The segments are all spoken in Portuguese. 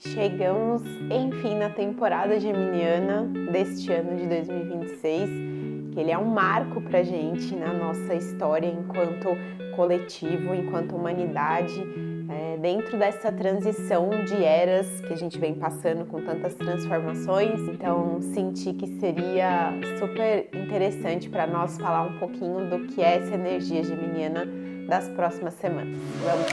Chegamos, enfim, na temporada geminiana deste ano de 2026, que ele é um marco pra gente na nossa história enquanto coletivo, enquanto humanidade, dentro dessa transição de eras que a gente vem passando com tantas transformações. Então, senti que seria super interessante para nós falar um pouquinho do que é essa energia geminiana das próximas semanas. Vamos!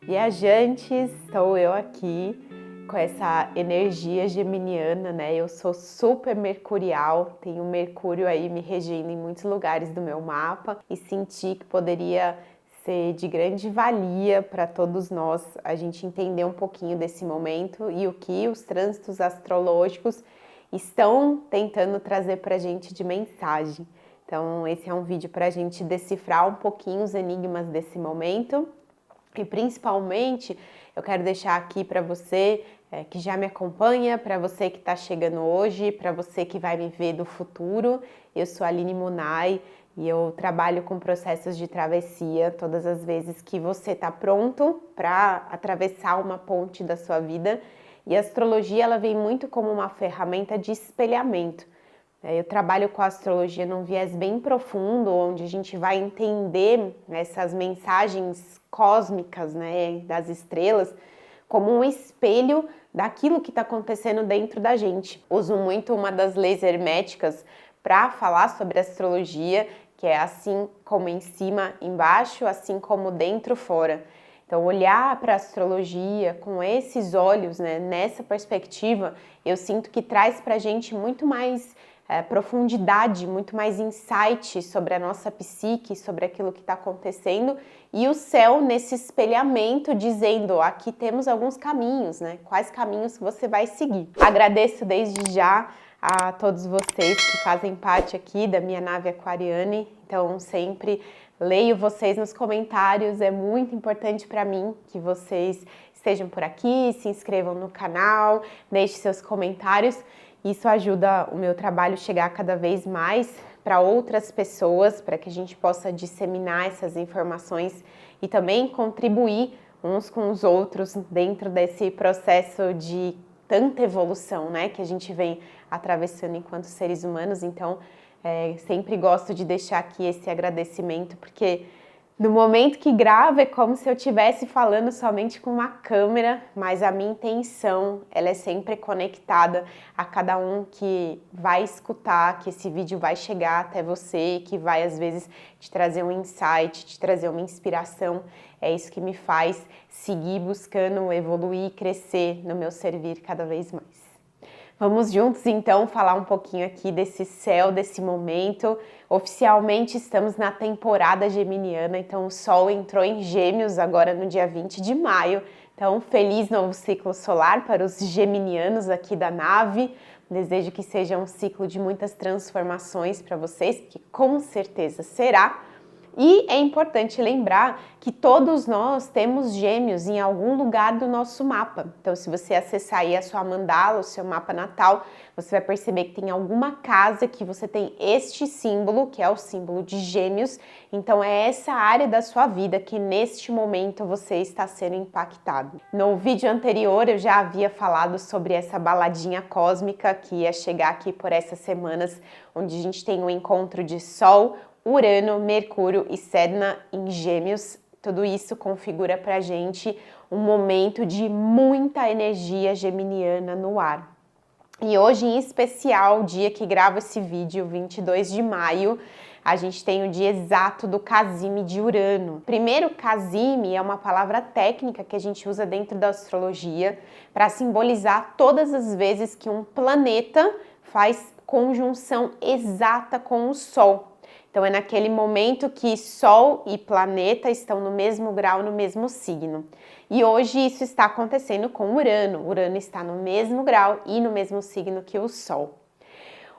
Viajantes, estou eu aqui com essa energia geminiana, né? Eu sou super mercurial, tenho Mercúrio aí me regendo em muitos lugares do meu mapa e senti que poderia ser de grande valia para todos nós a gente entender um pouquinho desse momento e o que os trânsitos astrológicos estão tentando trazer para a gente de mensagem. Então, esse é um vídeo para a gente decifrar um pouquinho os enigmas desse momento. E principalmente eu quero deixar aqui para você que já me acompanha, para você que está chegando hoje, para você que vai me ver do futuro. Eu sou a Aline Munay e eu trabalho com processos de travessia todas as vezes que você está pronto para atravessar uma ponte da sua vida. E a astrologia ela vem muito como uma ferramenta de espelhamento. Eu trabalho com a astrologia num viés bem profundo, onde a gente vai entender essas mensagens cósmicas, né, das estrelas, como um espelho daquilo que está acontecendo dentro da gente. Uso muito uma das leis herméticas para falar sobre astrologia, que é assim como em cima, embaixo, assim como dentro, fora. Então, olhar para a astrologia com esses olhos, né, nessa perspectiva, eu sinto que traz para a gente muito mais profundidade, muito mais insight sobre a nossa psique, sobre aquilo que está acontecendo, e o céu nesse espelhamento dizendo, aqui temos alguns caminhos, né? Quais caminhos você vai seguir. Agradeço desde já a todos vocês que fazem parte aqui da minha nave aquariane, então sempre leio vocês nos comentários, é muito importante para mim que vocês estejam por aqui, se inscrevam no canal, deixem seus comentários. Isso ajuda o meu trabalho a chegar cada vez mais para outras pessoas, para que a gente possa disseminar essas informações e também contribuir uns com os outros dentro desse processo de tanta evolução, né, que a gente vem atravessando enquanto seres humanos. Então, sempre gosto de deixar aqui esse agradecimento, porque no momento que gravo é como se eu estivesse falando somente com uma câmera, mas a minha intenção, ela é sempre conectada a cada um que vai escutar, que esse vídeo vai chegar até você, que vai às vezes te trazer um insight, te trazer uma inspiração. É isso que me faz seguir buscando evoluir e crescer no meu servir cada vez mais. Vamos juntos então falar um pouquinho aqui desse céu, desse momento. Oficialmente estamos na temporada geminiana, então o Sol entrou em Gêmeos agora no dia 20 de maio. Então, feliz novo ciclo solar para os geminianos aqui da nave. Desejo que seja um ciclo de muitas transformações para vocês, que com certeza será. E é importante lembrar que todos nós temos gêmeos em algum lugar do nosso mapa. Então, se você acessar aí a sua mandala, o seu mapa natal, você vai perceber que tem alguma casa que você tem este símbolo, que é o símbolo de gêmeos. Então, é essa área da sua vida que neste momento você está sendo impactado. No vídeo anterior, eu já havia falado sobre essa baladinha cósmica que ia chegar aqui por essas semanas, onde a gente tem um encontro de Sol, Urano, Mercúrio e Sedna em Gêmeos. Tudo isso configura pra gente um momento de muita energia geminiana no ar. E hoje, em especial, o dia que gravo esse vídeo, 22 de maio, a gente tem o dia exato do casime de Urano. Primeiro, casime é uma palavra técnica que a gente usa dentro da astrologia para simbolizar todas as vezes que um planeta faz conjunção exata com o Sol. Então, é naquele momento que Sol e planeta estão no mesmo grau, no mesmo signo. E hoje isso está acontecendo com Urano. Urano está no mesmo grau e no mesmo signo que o Sol.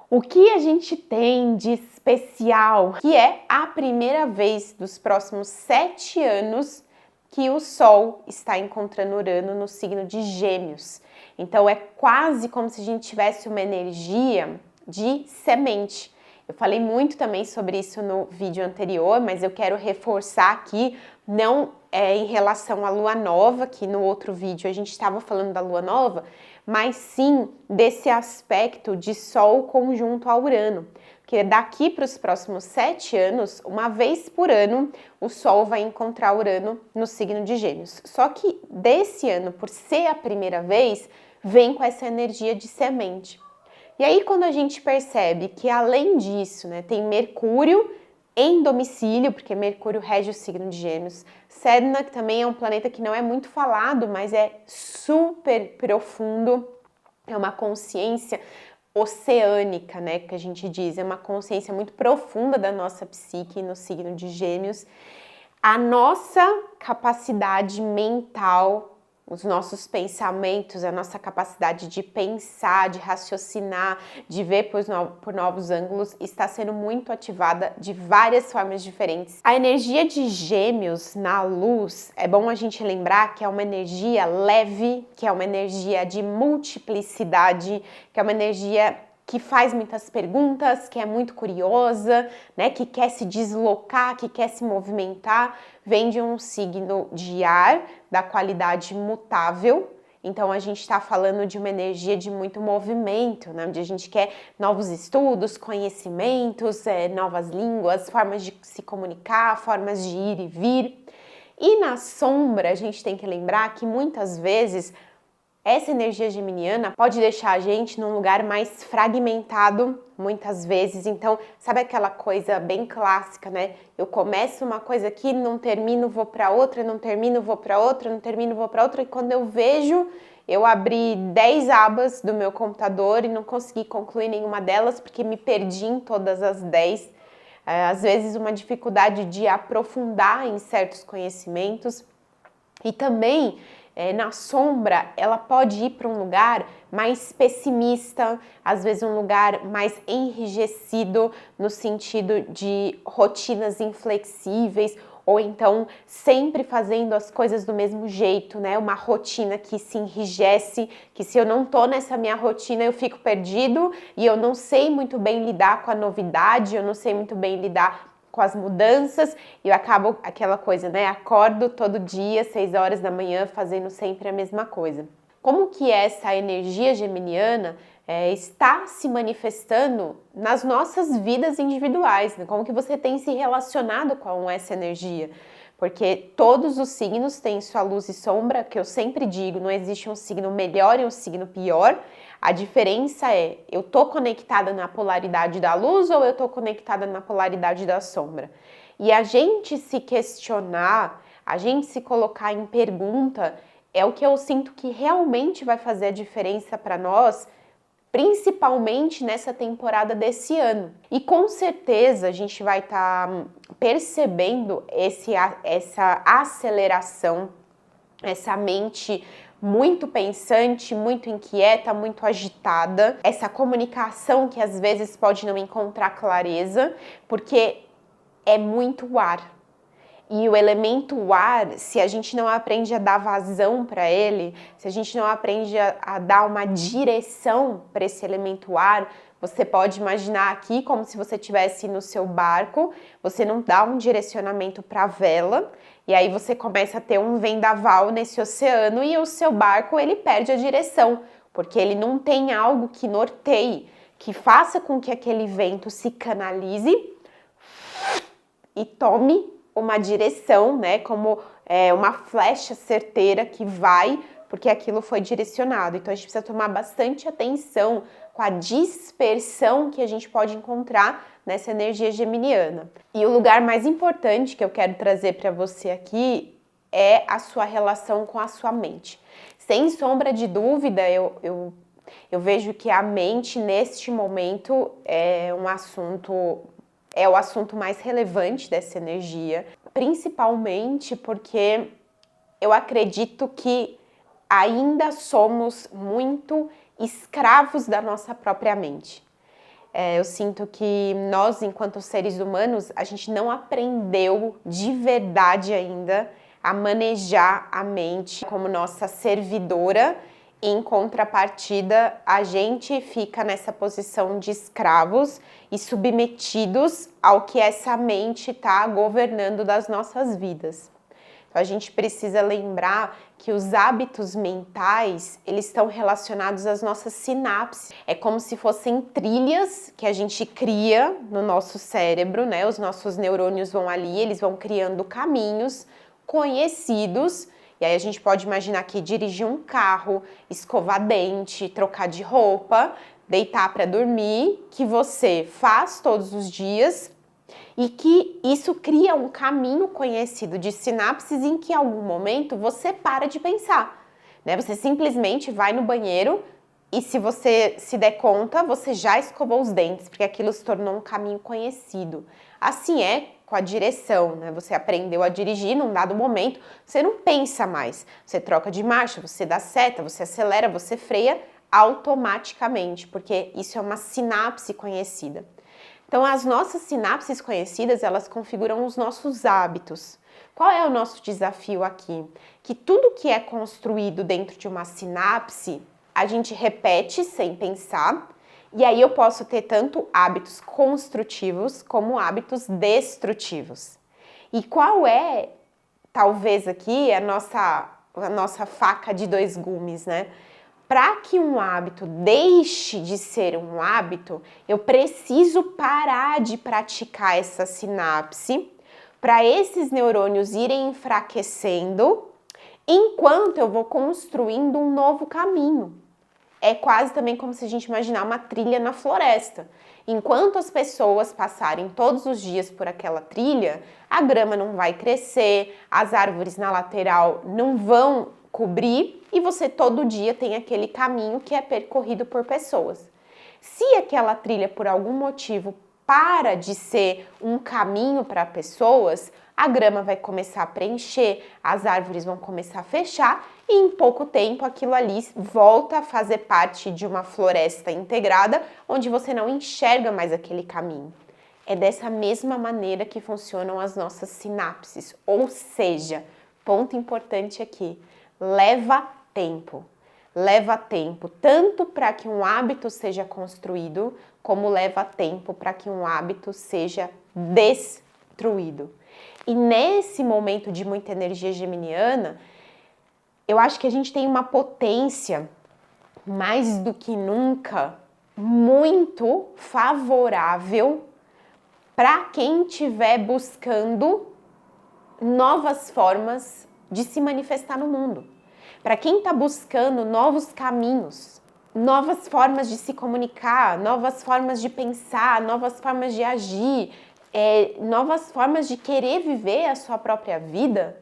O que a gente tem de especial, que é a primeira vez dos próximos 7 anos que o Sol está encontrando Urano no signo de Gêmeos. Então, é quase como se a gente tivesse uma energia de semente. Eu falei muito também sobre isso no vídeo anterior, mas eu quero reforçar aqui, não em relação à lua nova, que no outro vídeo a gente estava falando da lua nova, mas sim desse aspecto de Sol conjunto a Urano. Porque daqui para os próximos 7 anos, uma vez por ano, o Sol vai encontrar Urano no signo de Gêmeos. Só que desse ano, por ser a primeira vez, vem com essa energia de semente. E aí, quando a gente percebe que, além disso, né, tem Mercúrio em domicílio, porque Mercúrio rege o signo de Gêmeos, Sedna, que também é um planeta que não é muito falado, mas é super profundo, é uma consciência oceânica, né, que a gente diz, é uma consciência muito profunda da nossa psique no signo de Gêmeos. A nossa capacidade mental, os nossos pensamentos, a nossa capacidade de pensar, de raciocinar, de ver por novos ângulos, está sendo muito ativada de várias formas diferentes. A energia de Gêmeos na luz, é bom a gente lembrar que é uma energia leve, que é uma energia de multiplicidade, que é uma energia que faz muitas perguntas, que é muito curiosa, né, que quer se deslocar, que quer se movimentar, vem de um signo de ar, da qualidade mutável. Então, a gente está falando de uma energia de muito movimento, né, onde a gente quer novos estudos, conhecimentos, novas línguas, formas de se comunicar, formas de ir e vir. E na sombra, a gente tem que lembrar que muitas vezes essa energia geminiana pode deixar a gente num lugar mais fragmentado, muitas vezes. Então, sabe aquela coisa bem clássica, né? Eu começo uma coisa aqui, não termino, vou para outra, não termino, vou para outra, não termino, vou para outra. E quando eu vejo, eu abri 10 abas do meu computador e não consegui concluir nenhuma delas porque me perdi em todas as 10. Às vezes, uma dificuldade de aprofundar em certos conhecimentos. E também, na sombra, ela pode ir para um lugar mais pessimista, às vezes um lugar mais enrijecido, no sentido de rotinas inflexíveis, ou então sempre fazendo as coisas do mesmo jeito, né? Uma rotina que se enrijece, que se eu não tô nessa minha rotina eu fico perdido e eu não sei muito bem lidar com a novidade, eu não sei muito bem lidar com as mudanças, e eu acabo aquela coisa, né? Acordo todo dia, 6 horas da manhã, fazendo sempre a mesma coisa. Como que essa energia geminiana está se manifestando nas nossas vidas individuais, né? Como que você tem se relacionado com essa energia? Porque todos os signos têm sua luz e sombra, que eu sempre digo, não existe um signo melhor e um signo pior. A diferença é, eu tô conectada na polaridade da luz ou eu tô conectada na polaridade da sombra? E a gente se questionar, a gente se colocar em pergunta, é o que eu sinto que realmente vai fazer a diferença para nós, principalmente nessa temporada desse ano. E com certeza a gente vai estar percebendo essa aceleração, essa mente muito pensante, muito inquieta, muito agitada, essa comunicação que às vezes pode não encontrar clareza, porque é muito ar. E o elemento ar, se a gente não aprende a dar vazão para ele, se a gente não aprende a dar uma direção para esse elemento ar, você pode imaginar aqui como se você estivesse no seu barco, você não dá um direcionamento para a vela, e aí você começa a ter um vendaval nesse oceano e o seu barco ele perde a direção, porque ele não tem algo que norteie, que faça com que aquele vento se canalize e tome uma direção, né, como uma flecha certeira que vai, porque aquilo foi direcionado. Então a gente precisa tomar bastante atenção com a dispersão que a gente pode encontrar nessa energia geminiana. E o lugar mais importante que eu quero trazer para você aqui é a sua relação com a sua mente. Sem sombra de dúvida, eu vejo que a mente neste momento é o assunto mais relevante dessa energia, principalmente porque eu acredito que ainda somos muito escravos da nossa própria mente. Eu sinto que nós, enquanto seres humanos, a gente não aprendeu de verdade ainda a manejar a mente como nossa servidora. Em contrapartida, a gente fica nessa posição de escravos e submetidos ao que essa mente está governando das nossas vidas. Então a gente precisa lembrar que os hábitos mentais, eles estão relacionados às nossas sinapses. É como se fossem trilhas que a gente cria no nosso cérebro, né? Os nossos neurônios vão ali, eles vão criando caminhos conhecidos. E aí a gente pode imaginar que dirigir um carro, escovar dente, trocar de roupa, deitar para dormir, que você faz todos os dias e que isso cria um caminho conhecido de sinapses em que em algum momento você para de pensar, né? Você simplesmente vai no banheiro e se você se der conta, você já escovou os dentes, porque aquilo se tornou um caminho conhecido. Assim é com a direção, né? Você aprendeu a dirigir num dado momento, você não pensa mais. Você troca de marcha, você dá seta, você acelera, você freia automaticamente, porque isso é uma sinapse conhecida. Então, as nossas sinapses conhecidas, elas configuram os nossos hábitos. Qual é o nosso desafio aqui? Que tudo que é construído dentro de uma sinapse, a gente repete sem pensar, e aí eu posso ter tanto hábitos construtivos como hábitos destrutivos. E qual é, talvez aqui, a nossa faca de dois gumes, né? Para que um hábito deixe de ser um hábito, eu preciso parar de praticar essa sinapse para esses neurônios irem enfraquecendo enquanto eu vou construindo um novo caminho. É quase também como se a gente imaginar uma trilha na floresta. Enquanto as pessoas passarem todos os dias por aquela trilha, a grama não vai crescer, as árvores na lateral não vão cobrir e você todo dia tem aquele caminho que é percorrido por pessoas. Se aquela trilha por algum motivo para de ser um caminho para pessoas, a grama vai começar a preencher, as árvores vão começar a fechar e em pouco tempo aquilo ali volta a fazer parte de uma floresta integrada onde você não enxerga mais aquele caminho. É dessa mesma maneira que funcionam as nossas sinapses, ou seja, ponto importante aqui, leva tempo. Leva tempo tanto para que um hábito seja construído, como leva tempo para que um hábito seja destruído. E nesse momento de muita energia geminiana, eu acho que a gente tem uma potência, mais do que nunca, muito favorável para quem estiver buscando novas formas de se manifestar no mundo. Para quem está buscando novos caminhos, novas formas de se comunicar, novas formas de pensar, novas formas de agir, novas formas de querer viver a sua própria vida,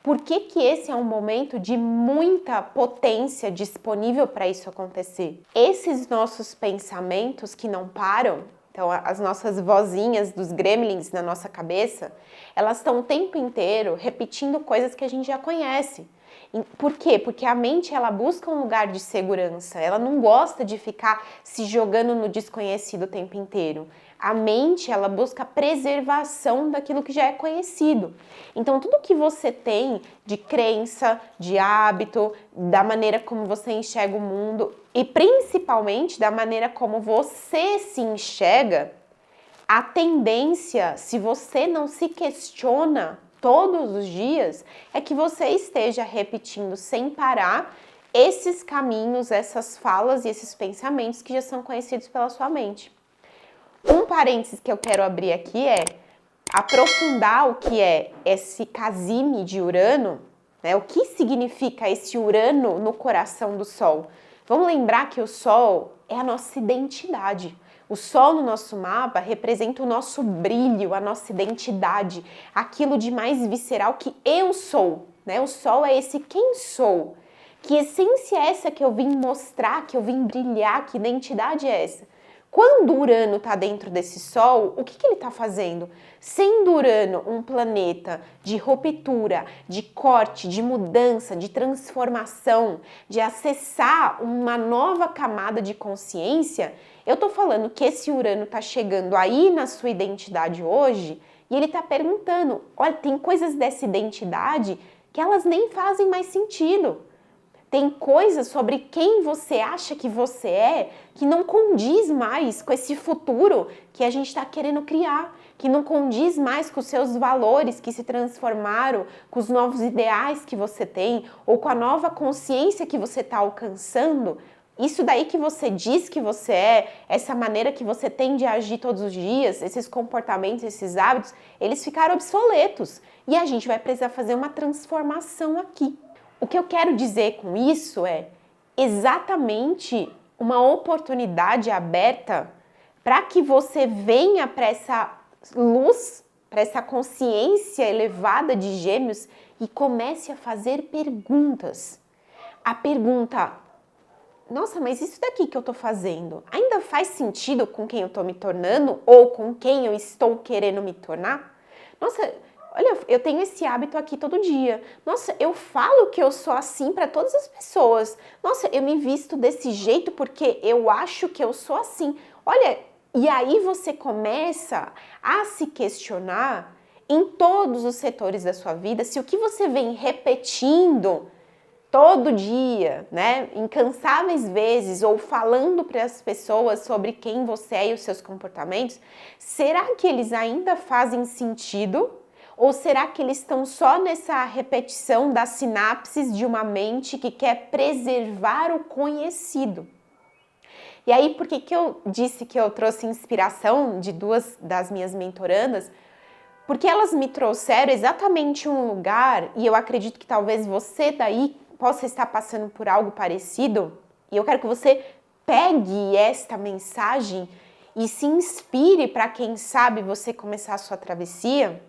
por que esse é um momento de muita potência disponível para isso acontecer? Esses nossos pensamentos que não param, então as nossas vozinhas dos gremlins na nossa cabeça, elas estão o tempo inteiro repetindo coisas que a gente já conhece. Por quê? Porque a mente, ela busca um lugar de segurança, ela não gosta de ficar se jogando no desconhecido o tempo inteiro. A mente, ela busca a preservação daquilo que já é conhecido. Então, tudo que você tem de crença, de hábito, da maneira como você enxerga o mundo e principalmente da maneira como você se enxerga, a tendência, se você não se questiona todos os dias, é que você esteja repetindo sem parar esses caminhos, essas falas e esses pensamentos que já são conhecidos pela sua mente. Um parênteses que eu quero abrir aqui é aprofundar o que é esse casime de Urano, né? O que significa esse Urano no coração do Sol? Vamos lembrar que o Sol é a nossa identidade. O Sol no nosso mapa representa o nosso brilho, a nossa identidade, aquilo de mais visceral que eu sou, né? O Sol é esse quem sou. Que essência é essa que eu vim mostrar, que eu vim brilhar, que identidade é essa? Quando Urano está dentro desse Sol, o que ele está fazendo? Sendo Urano um planeta de ruptura, de corte, de mudança, de transformação, de acessar uma nova camada de consciência, eu estou falando que esse Urano está chegando aí na sua identidade hoje e ele está perguntando, olha, tem coisas dessa identidade que elas nem fazem mais sentido. Tem coisas sobre quem você acha que você é que não condiz mais com esse futuro que a gente está querendo criar, que não condiz mais com os seus valores que se transformaram, com os novos ideais que você tem, ou com a nova consciência que você está alcançando. Isso daí que você diz que você é, essa maneira que você tem de agir todos os dias, esses comportamentos, esses hábitos, eles ficaram obsoletos. E a gente vai precisar fazer uma transformação aqui. O que eu quero dizer com isso é exatamente uma oportunidade aberta para que você venha para essa luz, para essa consciência elevada de Gêmeos e comece a fazer perguntas. A pergunta: nossa, mas isso daqui que eu tô fazendo ainda faz sentido com quem eu tô me tornando ou com quem eu estou querendo me tornar? Nossa, olha, eu tenho esse hábito aqui todo dia. Nossa, eu falo que eu sou assim para todas as pessoas. Nossa, eu me visto desse jeito porque eu acho que eu sou assim. Olha, e aí você começa a se questionar em todos os setores da sua vida se o que você vem repetindo todo dia, né, incansáveis vezes, ou falando para as pessoas sobre quem você é e os seus comportamentos, será que eles ainda fazem sentido? Ou será que eles estão só nessa repetição das sinapses de uma mente que quer preservar o conhecido? E aí, por que eu disse que eu trouxe inspiração de duas das minhas mentorandas? Porque elas me trouxeram exatamente um lugar, e eu acredito que talvez você daí possa estar passando por algo parecido, e eu quero que você pegue esta mensagem e se inspire para, quem sabe, você começar a sua travessia.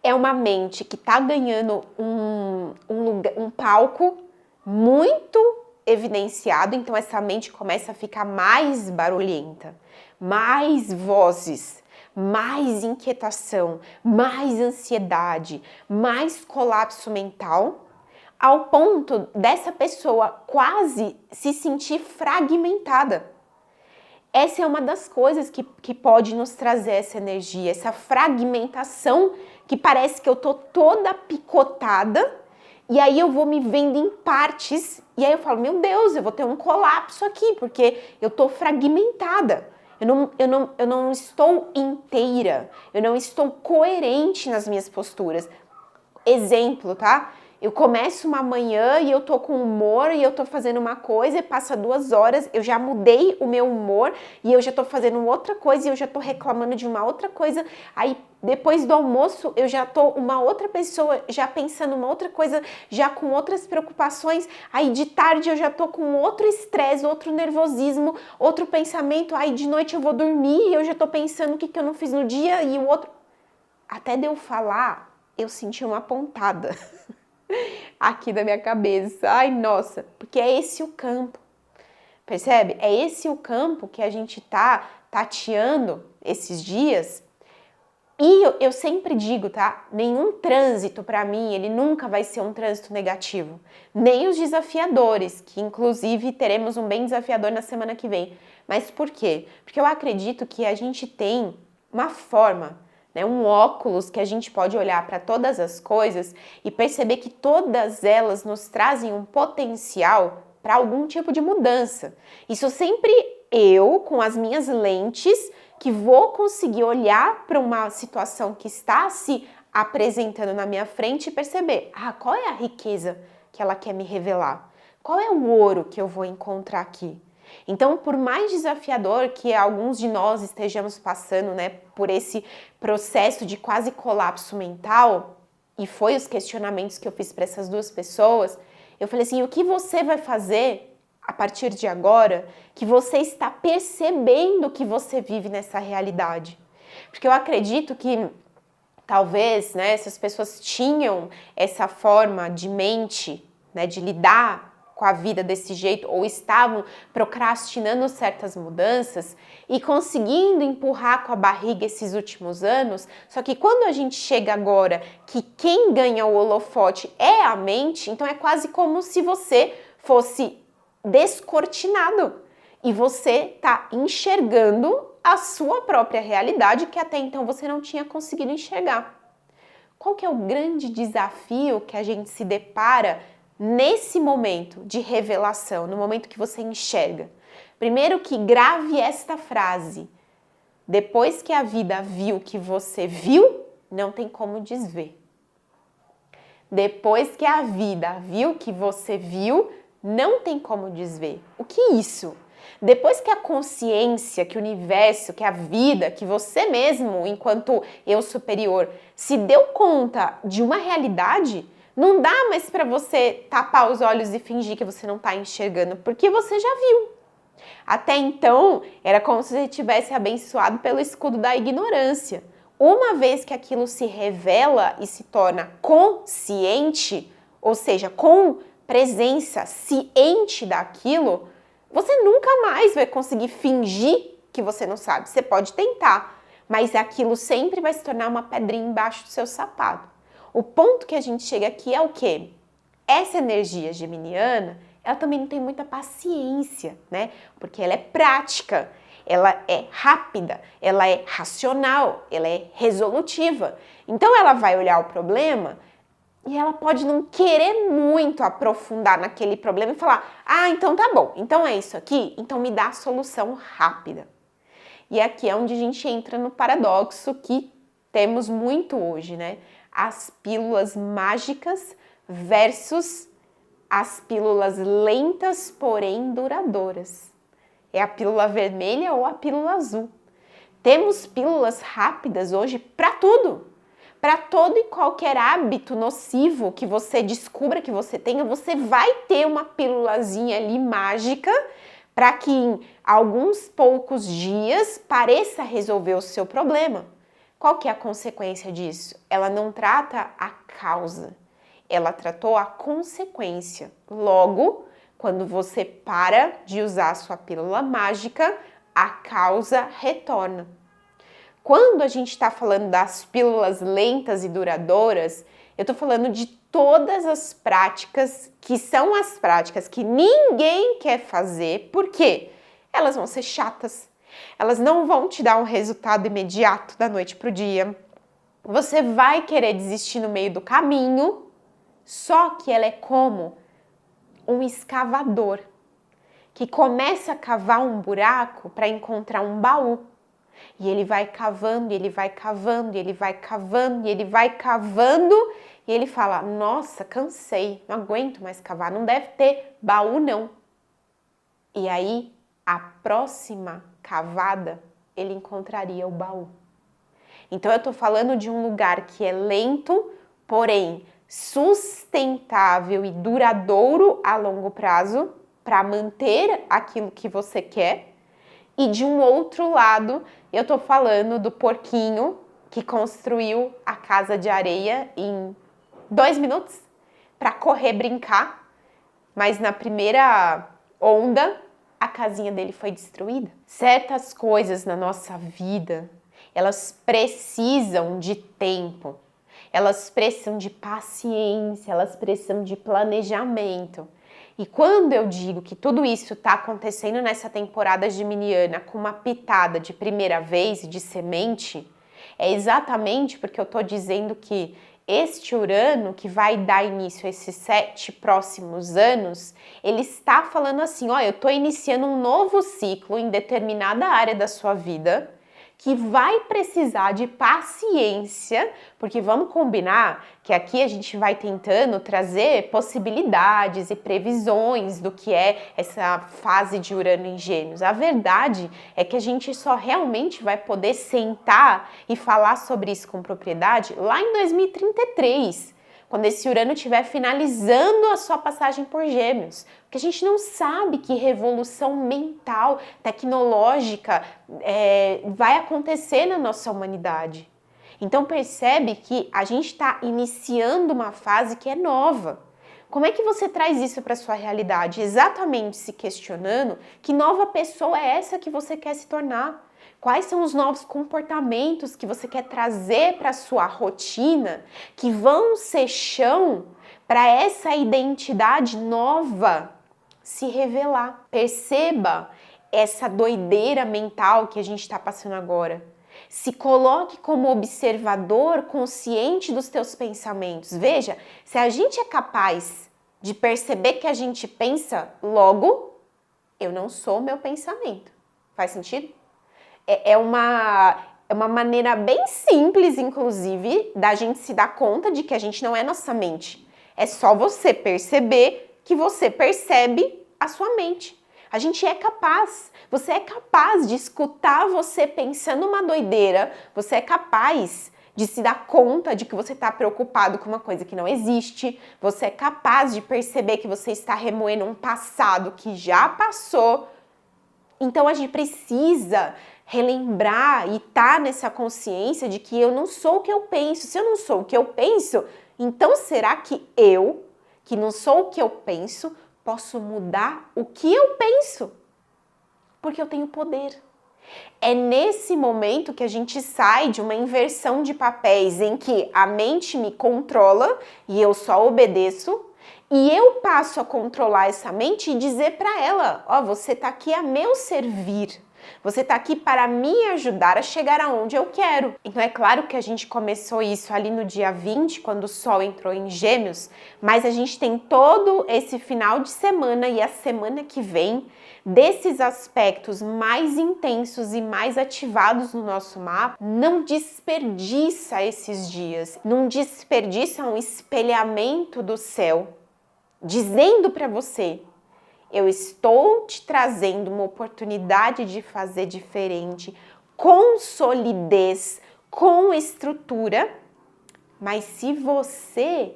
É uma mente que está ganhando um palco muito evidenciado, então essa mente começa a ficar mais barulhenta, mais vozes, mais inquietação, mais ansiedade, mais colapso mental, ao ponto dessa pessoa quase se sentir fragmentada. Essa é uma das coisas que pode nos trazer essa energia, essa fragmentação, que parece que eu tô toda picotada, e aí eu vou me vendo em partes, e aí eu falo, meu Deus, eu vou ter um colapso aqui, porque eu tô fragmentada. Eu não estou inteira, eu não estou coerente nas minhas posturas. Exemplo, tá? Eu começo uma manhã e eu tô com humor e eu tô fazendo uma coisa e passa 2 horas, eu já mudei o meu humor e eu já tô fazendo outra coisa e eu já tô reclamando de uma outra coisa. Aí depois do almoço eu já tô uma outra pessoa, já pensando uma outra coisa, já com outras preocupações. Aí de tarde eu já tô com outro estresse, outro nervosismo, outro pensamento. Aí de noite eu vou dormir e eu já tô pensando o que eu não fiz no dia e o outro. Até de eu falar, eu senti uma pontada aqui da minha cabeça. Ai, nossa, porque é esse o campo, percebe? É esse o campo que a gente tá tateando esses dias. E eu sempre digo, tá? Nenhum trânsito para mim, ele nunca vai ser um trânsito negativo. Nem os desafiadores, que inclusive teremos um bem desafiador na semana que vem. Mas por quê? Porque eu acredito que a gente tem uma forma, né, um óculos que a gente pode olhar para todas as coisas e perceber que todas elas nos trazem um potencial para algum tipo de mudança. Isso sempre eu, com as minhas lentes, que vou conseguir olhar para uma situação que está se apresentando na minha frente e perceber, qual é a riqueza que ela quer me revelar? Qual é o ouro que eu vou encontrar aqui? Então, por mais desafiador que alguns de nós estejamos passando, né, por esse processo de quase colapso mental, e foi os questionamentos que eu fiz para essas duas pessoas, eu falei assim, o que você vai fazer a partir de agora que você está percebendo que você vive nessa realidade? Porque eu acredito que talvez, né, essas pessoas tinham essa forma de mente, né, de lidar com a vida desse jeito, ou estavam procrastinando certas mudanças e conseguindo empurrar com a barriga esses últimos anos. Só que quando a gente chega agora que quem ganha o holofote é a mente, então é quase como se você fosse descortinado e você tá enxergando a sua própria realidade que até então você não tinha conseguido enxergar. Qual que é o grande desafio que a gente se depara nesse momento de revelação, no momento que você enxerga. Primeiro que grave esta frase: depois que a vida viu que você viu, não tem como desver. Depois que a vida viu que você viu, não tem como desver. O que é isso? Depois que a consciência, que o universo, que a vida, que você mesmo, enquanto eu superior, se deu conta de uma realidade, não dá mais para você tapar os olhos e fingir que você não está enxergando, porque você já viu. Até então, era como se você tivesse abençoado pelo escudo da ignorância. Uma vez que aquilo se revela e se torna consciente, ou seja, com presença ciente daquilo, você nunca mais vai conseguir fingir que você não sabe. Você pode tentar, mas aquilo sempre vai se tornar uma pedrinha embaixo do seu sapato. O ponto que a gente chega aqui é o quê? Essa energia geminiana, ela também não tem muita paciência, né? Porque ela é prática, ela é rápida, ela é racional, ela é resolutiva. Então ela vai olhar o problema e ela pode não querer muito aprofundar naquele problema e falar: ah, então tá bom, então é isso aqui, então me dá a solução rápida. E aqui é onde a gente entra no paradoxo que temos muito hoje, né? As pílulas mágicas versus as pílulas lentas, porém duradouras. É a pílula vermelha ou a pílula azul. Temos pílulas rápidas hoje para tudo. Para todo e qualquer hábito nocivo que você descubra que você tenha, você vai ter uma pílulazinha ali mágica para que em alguns poucos dias pareça resolver o seu problema. Qual que é a consequência disso? Ela não trata a causa, ela tratou a consequência. Logo, quando você para de usar a sua pílula mágica, a causa retorna. Quando a gente está falando das pílulas lentas e duradouras, eu estou falando de todas as práticas que são as práticas que ninguém quer fazer, porque elas vão ser chatas, elas não vão te dar um resultado imediato da noite para o dia, você vai querer desistir no meio do caminho, só que ela é como um escavador que começa a cavar um buraco para encontrar um baú. E ele vai cavando, e ele vai cavando, e ele vai cavando, e ele vai cavando, e ele fala: nossa, cansei, não aguento mais cavar, não deve ter baú não. E aí, a próxima cavada, ele encontraria o baú. Então eu tô falando de um lugar que é lento, porém sustentável e duradouro a longo prazo, para manter aquilo que você quer. E de um outro lado, eu tô falando do porquinho que construiu a casa de areia em 2 minutos para correr brincar, mas na primeira onda a casinha dele foi destruída. Certas coisas na nossa vida, elas precisam de tempo, elas precisam de paciência, elas precisam de planejamento. E quando eu digo que tudo isso está acontecendo nessa temporada geminiana com uma pitada de primeira vez e de semente, é exatamente porque eu estou dizendo que este Urano, que vai dar início a esses 7 próximos anos, ele está falando assim: ó, eu estou iniciando um novo ciclo em determinada área da sua vida, que vai precisar de paciência, porque vamos combinar que aqui a gente vai tentando trazer possibilidades e previsões do que é essa fase de Urano em Gêmeos. A verdade é que a gente só realmente vai poder sentar e falar sobre isso com propriedade lá em 2033, quando esse Urano estiver finalizando a sua passagem por Gêmeos. Porque a gente não sabe que revolução mental, tecnológica vai acontecer na nossa humanidade. Então percebe que a gente está iniciando uma fase que é nova. Como é que você traz isso para a sua realidade? Exatamente se questionando que nova pessoa é essa que você quer se tornar. Quais são os novos comportamentos que você quer trazer para a sua rotina que vão ser chão para essa identidade nova se revelar? Perceba essa doideira mental que a gente está passando agora. Se coloque como observador consciente dos teus pensamentos. Veja, se a gente é capaz de perceber que a gente pensa, logo, eu não sou o meu pensamento. Faz sentido? É uma maneira bem simples, inclusive, da gente se dar conta de que a gente não é nossa mente. É só você perceber que você percebe a sua mente. A gente é capaz, você é capaz de escutar você pensando uma doideira, você é capaz de se dar conta de que você está preocupado com uma coisa que não existe, você é capaz de perceber que você está remoendo um passado que já passou. Então a gente precisa relembrar e estar nessa consciência de que eu não sou o que eu penso. Se eu não sou o que eu penso, então será que eu, que não sou o que eu penso, posso mudar o que eu penso? Porque eu tenho poder. É nesse momento que a gente sai de uma inversão de papéis em que a mente me controla e eu só obedeço, e eu passo a controlar essa mente e dizer para ela, ó, você tá aqui a meu servir. Você tá aqui para me ajudar a chegar aonde eu quero. Então é claro que a gente começou isso ali no dia 20, quando o Sol entrou em Gêmeos, mas a gente tem todo esse final de semana e a semana que vem desses aspectos mais intensos e mais ativados no nosso mapa. Não desperdiça esses dias, não desperdiça um espelhamento do céu, dizendo para você, eu estou te trazendo uma oportunidade de fazer diferente, com solidez, com estrutura, mas se você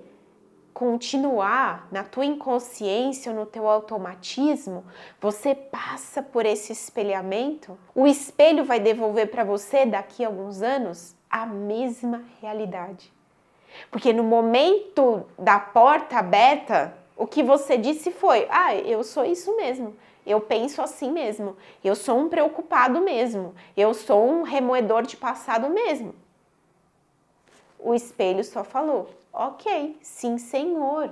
continuar na tua inconsciência ou no teu automatismo, você passa por esse espelhamento, o espelho vai devolver para você daqui a alguns anos a mesma realidade. Porque no momento da porta aberta, o que você disse foi, eu sou isso mesmo, eu penso assim mesmo, eu sou um preocupado mesmo, eu sou um remoedor de passado mesmo. O espelho só falou, ok, sim senhor,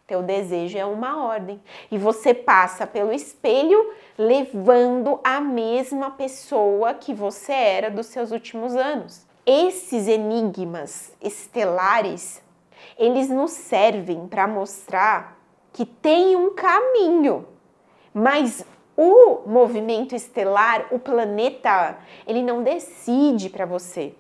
teu desejo é uma ordem. E você passa pelo espelho levando a mesma pessoa que você era dos seus últimos anos. Esses enigmas estelares, eles nos servem para mostrar que tem um caminho, mas o movimento estelar, o planeta, ele não decide para você.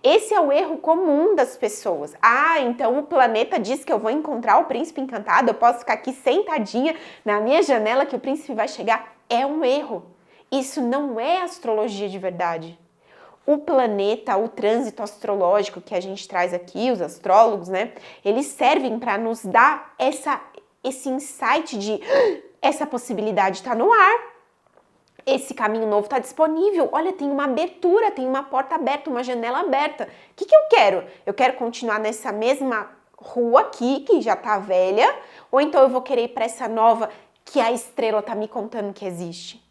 Esse é o erro comum das pessoas. Então o planeta diz que eu vou encontrar o príncipe encantado, eu posso ficar aqui sentadinha na minha janela que o príncipe vai chegar. É um erro. Isso não é astrologia de verdade. O planeta, o trânsito astrológico que a gente traz aqui, os astrólogos, né? Eles servem para nos dar esse insight de essa possibilidade está no ar, esse caminho novo está disponível, olha, tem uma abertura, tem uma porta aberta, uma janela aberta. O que eu quero? Eu quero continuar nessa mesma rua aqui, que já está velha, ou então eu vou querer ir para essa nova que a estrela está me contando que existe.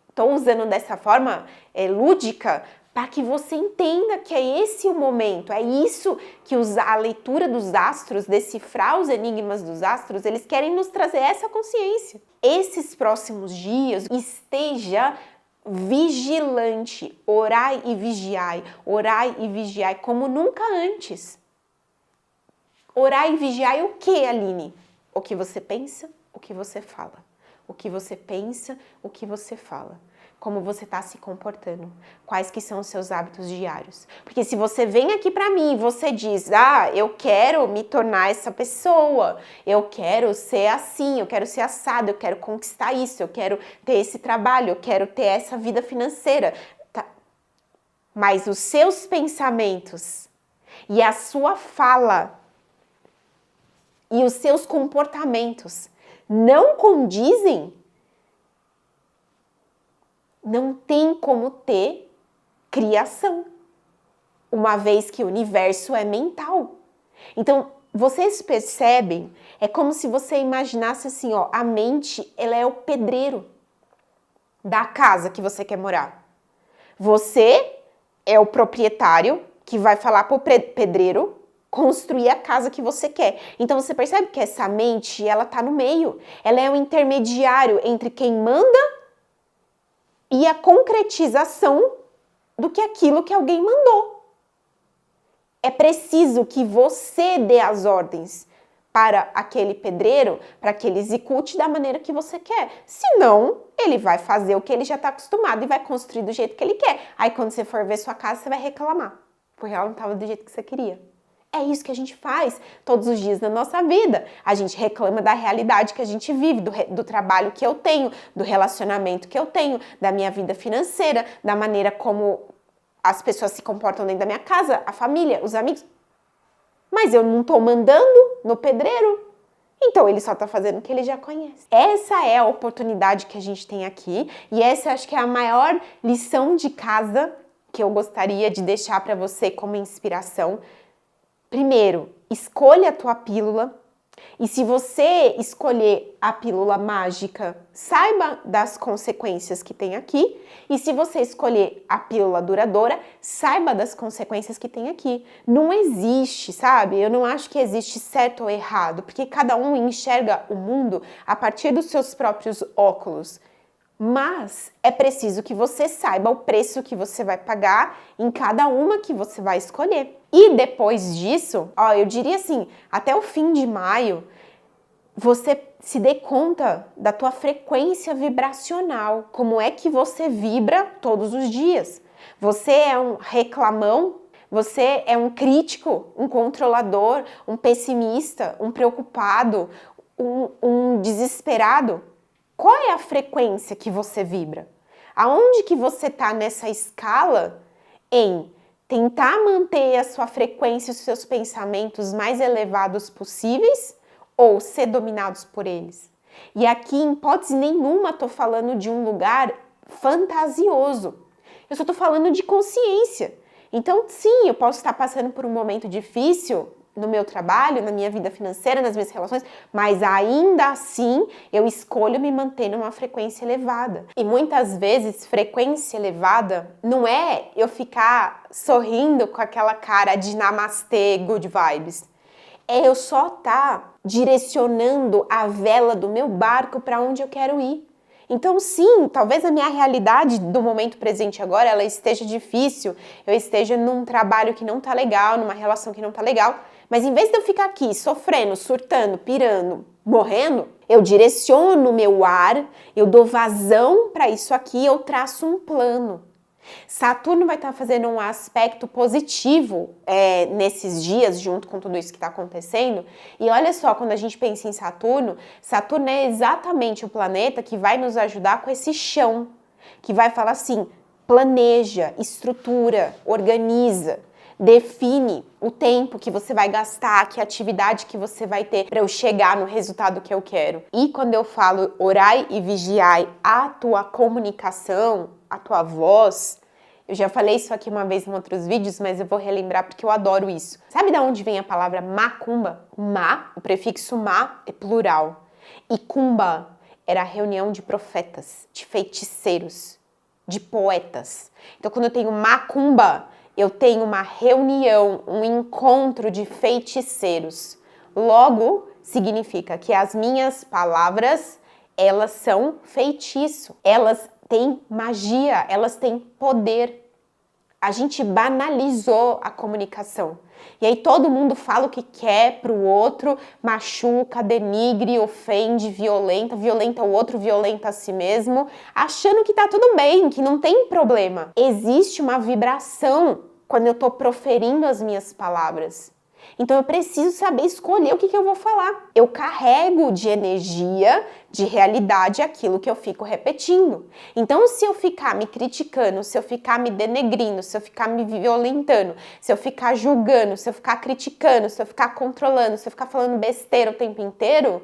Estou usando dessa forma lúdica para que você entenda que é esse o momento, é isso que a leitura dos astros, decifrar os enigmas dos astros, eles querem nos trazer essa consciência. Esses próximos dias, esteja vigilante, orai e vigiai como nunca antes. Orai e vigiai o que, Aline? O que você pensa, o que você fala. O que você pensa, o que você fala. Como você está se comportando, quais que são os seus hábitos diários. Porque se você vem aqui para mim e você diz, eu quero me tornar essa pessoa, eu quero ser assim, eu quero ser assado, eu quero conquistar isso, eu quero ter esse trabalho, eu quero ter essa vida financeira. Tá. Mas os seus pensamentos e a sua fala e os seus comportamentos não condizem, não tem como ter criação, uma vez que o universo é mental. Então, vocês percebem, é como se você imaginasse assim, a mente, ela é o pedreiro da casa que você quer morar. Você é o proprietário que vai falar para o pedreiro construir a casa que você quer. Então, você percebe que essa mente, ela tá no meio. Ela é o intermediário entre quem manda e a concretização do que aquilo que alguém mandou. É preciso que você dê as ordens, para aquele pedreiro, para que ele execute da maneira que você quer. Senão, ele vai fazer o que ele já está acostumado e vai construir do jeito que ele quer. Aí, quando você for ver sua casa, você vai reclamar, porque ela não estava do jeito que você queria. É isso que a gente faz todos os dias na nossa vida. A gente reclama da realidade que a gente vive, do trabalho que eu tenho, do relacionamento que eu tenho, da minha vida financeira, da maneira como as pessoas se comportam dentro da minha casa, a família, os amigos. Mas eu não estou mandando no pedreiro, então ele só está fazendo o que ele já conhece. Essa é a oportunidade que a gente tem aqui e essa acho que é a maior lição de casa que eu gostaria de deixar para você como inspiração. Primeiro, escolha a tua pílula e se você escolher a pílula mágica, saiba das consequências que tem aqui e se você escolher a pílula duradoura, saiba das consequências que tem aqui. Não existe, sabe? Eu não acho que existe certo ou errado, porque cada um enxerga o mundo a partir dos seus próprios óculos. Mas é preciso que você saiba o preço que você vai pagar em cada uma que você vai escolher. E depois disso, eu diria assim, até o fim de maio, você se dê conta da tua frequência vibracional. Como é que você vibra todos os dias? Você é um reclamão? Você é um crítico, um controlador, um pessimista, um preocupado, um desesperado? Qual é a frequência que você vibra? Aonde que você está nessa escala em tentar manter a sua frequência e os seus pensamentos mais elevados possíveis ou ser dominados por eles? E aqui, em hipótese nenhuma, estou falando de um lugar fantasioso. Eu só estou falando de consciência. Então, sim, eu posso estar passando por um momento difícil no meu trabalho, na minha vida financeira, nas minhas relações, mas ainda assim eu escolho me manter numa frequência elevada. E muitas vezes frequência elevada não é eu ficar sorrindo com aquela cara de namastê, good vibes. É eu só estar direcionando a vela do meu barco para onde eu quero ir. Então sim, talvez a minha realidade do momento presente agora, ela esteja difícil, eu esteja num trabalho que não tá legal, numa relação que não tá legal, mas em vez de eu ficar aqui sofrendo, surtando, pirando, morrendo, eu direciono o meu ar, eu dou vazão para isso aqui, eu traço um plano. Saturno vai estar fazendo um aspecto positivo nesses dias, junto com tudo isso que está acontecendo. E olha só, quando a gente pensa em Saturno, Saturno é exatamente o planeta que vai nos ajudar com esse chão, que vai falar assim, planeja, estrutura, organiza, define o tempo que você vai gastar, que atividade que você vai ter para eu chegar no resultado que eu quero. E quando eu falo orai e vigiai a tua comunicação, a tua voz, eu já falei isso aqui uma vez em outros vídeos, mas eu vou relembrar porque eu adoro isso. Sabe de onde vem a palavra macumba? Ma, o prefixo ma é plural. E cumba era a reunião de profetas, de feiticeiros, de poetas. Então quando eu tenho macumba, eu tenho uma reunião, um encontro de feiticeiros. Logo, significa que as minhas palavras, elas são feitiço. Elas têm magia, elas têm poder. A gente banalizou a comunicação. E aí todo mundo fala o que quer pro outro, machuca, denigre, ofende, violenta o outro, violenta a si mesmo, achando que tá tudo bem, que não tem problema. Existe uma vibração quando eu tô proferindo as minhas palavras. Então eu preciso saber escolher o que eu vou falar. Eu carrego de energia, de realidade aquilo que eu fico repetindo. Então se eu ficar me criticando, se eu ficar me denegrindo, se eu ficar me violentando, se eu ficar julgando, se eu ficar criticando, se eu ficar controlando, se eu ficar falando besteira o tempo inteiro,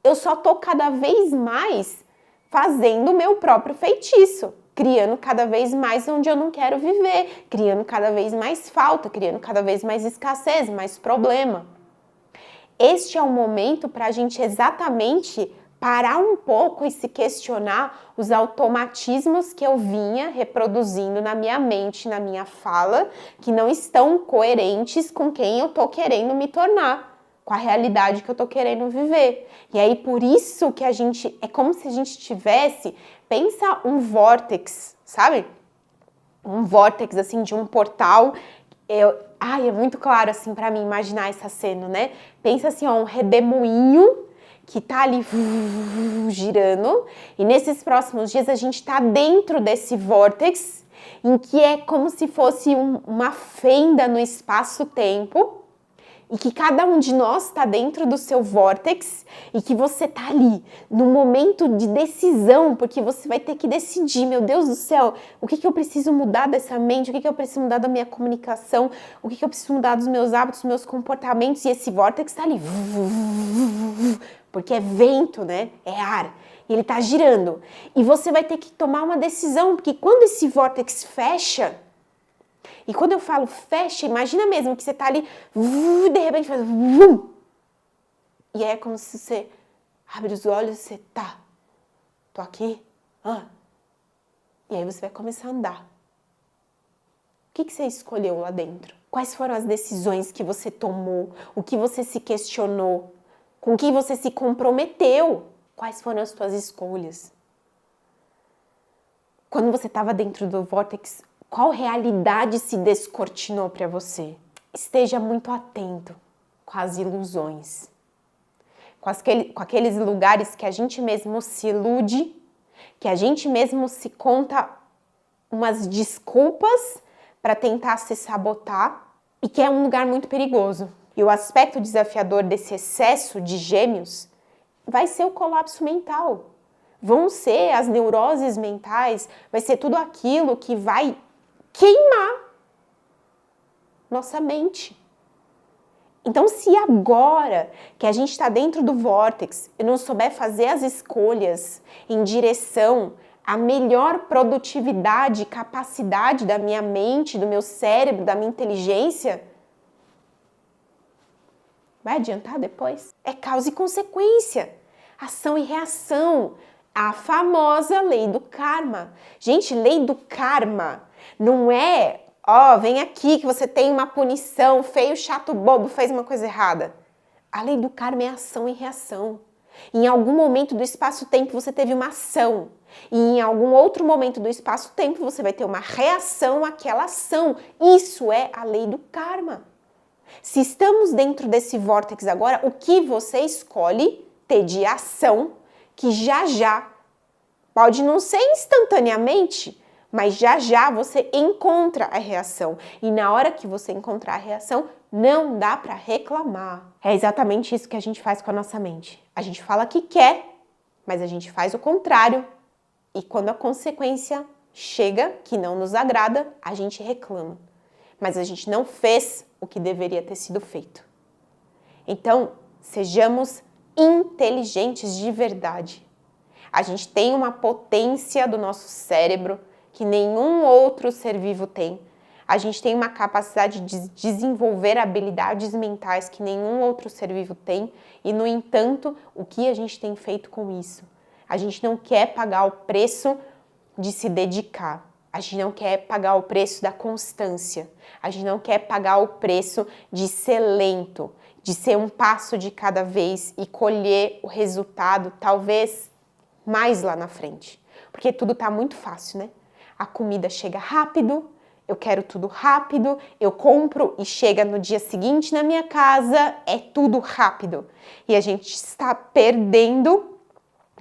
eu só tô cada vez mais fazendo o meu próprio feitiço. Criando cada vez mais onde eu não quero viver, criando cada vez mais falta, criando cada vez mais escassez, mais problema. Este é o momento para a gente exatamente parar um pouco e se questionar os automatismos que eu vinha reproduzindo na minha mente, na minha fala, que não estão coerentes com quem eu tô querendo me tornar, com a realidade que eu tô querendo viver. E aí por isso que é como se a gente tivesse, pensa um vórtex, sabe? Um vórtex assim de um portal É muito claro assim para mim imaginar essa cena, né? Pensa assim, ó, um redemoinho que tá ali girando, e nesses próximos dias a gente tá dentro desse vórtex, em que é como se fosse uma fenda no espaço-tempo, e que cada um de nós está dentro do seu vórtex e que você está ali no momento de decisão, porque você vai ter que decidir, meu Deus do céu, o que eu preciso mudar dessa mente, o que eu preciso mudar da minha comunicação, o que eu preciso mudar dos meus hábitos, dos meus comportamentos, e esse vórtex está ali, porque é vento, né? É ar. E ele está girando. E você vai ter que tomar uma decisão, porque quando esse vórtex fecha, e quando eu falo fecha, imagina mesmo que você tá ali, de repente faz e é como se você abre os olhos e você tô aqui, e aí você vai começar a andar. O que você escolheu lá dentro? Quais foram as decisões que você tomou? O que você se questionou? Com quem você se comprometeu? Quais foram as suas escolhas? Quando você estava dentro do vórtex, qual realidade se descortinou para você? Esteja muito atento com as ilusões, com aqueles lugares que a gente mesmo se ilude, que a gente mesmo se conta umas desculpas para tentar se sabotar, e que é um lugar muito perigoso. E o aspecto desafiador desse excesso de Gêmeos vai ser o colapso mental. Vão ser as neuroses mentais, vai ser tudo aquilo que vai queimar nossa mente. Então, se agora que a gente está dentro do vórtex, eu não souber fazer as escolhas em direção à melhor produtividade e capacidade da minha mente, do meu cérebro, da minha inteligência, vai adiantar depois? É causa e consequência, ação e reação, a famosa lei do karma. Gente, lei do karma não é, vem aqui que você tem uma punição, feio, chato, bobo, fez uma coisa errada. A lei do karma é ação e reação. Em algum momento do espaço-tempo você teve uma ação, e em algum outro momento do espaço-tempo você vai ter uma reação àquela ação. Isso é a lei do karma. Se estamos dentro desse vórtex agora, o que você escolhe ter de ação, que já, pode não ser instantaneamente, mas já você encontra a reação. E na hora que você encontrar a reação, não dá para reclamar. É exatamente isso que a gente faz com a nossa mente. A gente fala que quer, mas a gente faz o contrário. E quando a consequência chega, que não nos agrada, a gente reclama. Mas a gente não fez o que deveria ter sido feito. Então, sejamos inteligentes de verdade. A gente tem uma potência do nosso cérebro que nenhum outro ser vivo tem. A gente tem uma capacidade de desenvolver habilidades mentais que nenhum outro ser vivo tem. E, no entanto, o que a gente tem feito com isso? A gente não quer pagar o preço de se dedicar. A gente não quer pagar o preço da constância. A gente não quer pagar o preço de ser lento, de ser um passo de cada vez e colher o resultado, talvez mais lá na frente. Porque tudo tá muito fácil, né? A comida chega rápido, eu quero tudo rápido, eu compro e chega no dia seguinte na minha casa, é tudo rápido. E a gente está perdendo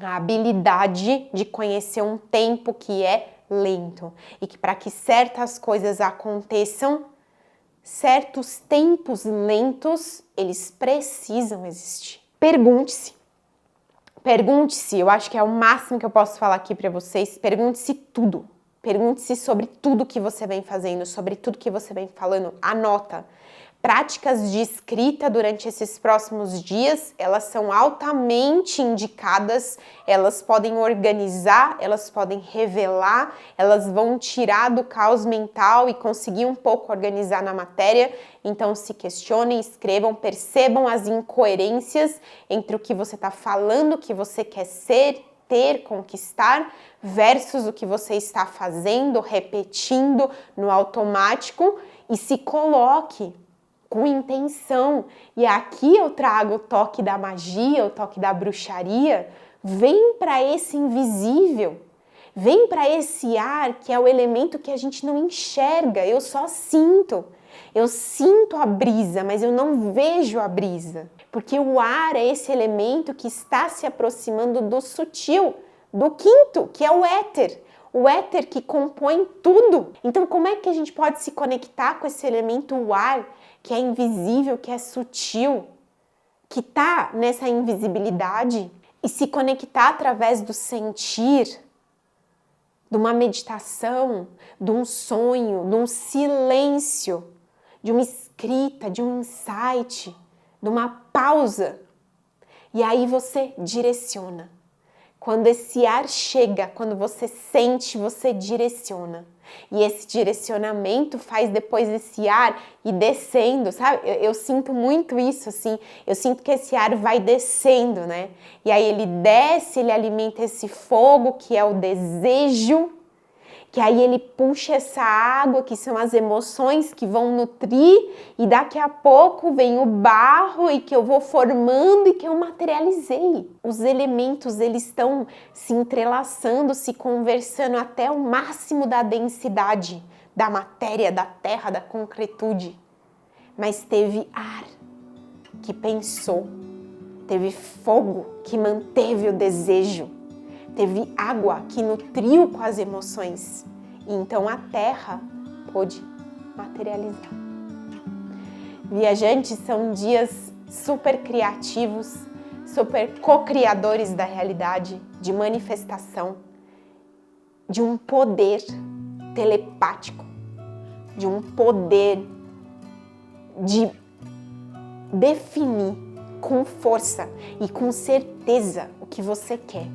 a habilidade de conhecer um tempo que é lento. E que para que certas coisas aconteçam, certos tempos lentos, eles precisam existir. Pergunte-se, eu acho que é o máximo que eu posso falar aqui para vocês, pergunte-se tudo. Pergunte-se sobre tudo que você vem fazendo, sobre tudo que você vem falando, anota. Práticas de escrita durante esses próximos dias, elas são altamente indicadas, elas podem organizar, elas podem revelar, elas vão tirar do caos mental e conseguir um pouco organizar na matéria. Então se questionem, escrevam, percebam as incoerências entre o que você está falando, o que você quer ser, ter, conquistar, versus o que você está fazendo, repetindo no automático, e se coloque com intenção. E aqui eu trago o toque da magia, o toque da bruxaria. Vem para esse invisível, vem para esse ar que é o elemento que a gente não enxerga, eu só sinto. Eu sinto a brisa, mas eu não vejo a brisa. Porque o ar é esse elemento que está se aproximando do sutil, do quinto, que é o éter. O éter que compõe tudo. Então, como é que a gente pode se conectar com esse elemento, o ar, que é invisível, que é sutil, que está nessa invisibilidade, e se conectar através do sentir, de uma meditação, de um sonho, de um silêncio, de uma escrita, de um insight, de uma pausa. E aí você direciona. Quando esse ar chega, quando você sente, você direciona. E esse direcionamento faz depois esse ar ir descendo, sabe? Eu sinto muito isso, assim. Eu sinto que esse ar vai descendo, né? E aí ele desce, ele alimenta esse fogo que é o desejo, que aí ele puxa essa água, que são as emoções que vão nutrir, e daqui a pouco vem o barro e que eu vou formando e que eu materializei. Os elementos, eles estão se entrelaçando, se conversando até o máximo da densidade da matéria, da terra, da concretude. Mas teve ar que pensou, teve fogo que manteve o desejo, teve água que nutriu com as emoções. E então a terra pôde materializar. Viajantes, são dias super criativos, super co-criadores da realidade, de manifestação, de um poder telepático, de um poder de definir com força e com certeza o que você quer.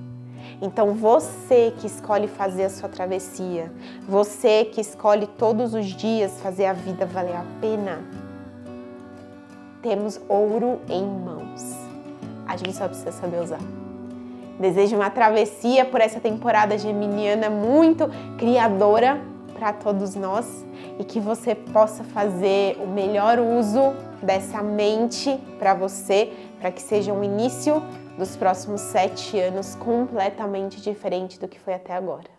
Então você que escolhe fazer a sua travessia, você que escolhe todos os dias fazer a vida valer a pena, temos ouro em mãos. A gente só precisa saber usar. Desejo uma travessia por essa temporada geminiana muito criadora para todos nós e que você possa fazer o melhor uso dessa mente para você, para que seja um início dos próximos 7 anos completamente diferente do que foi até agora.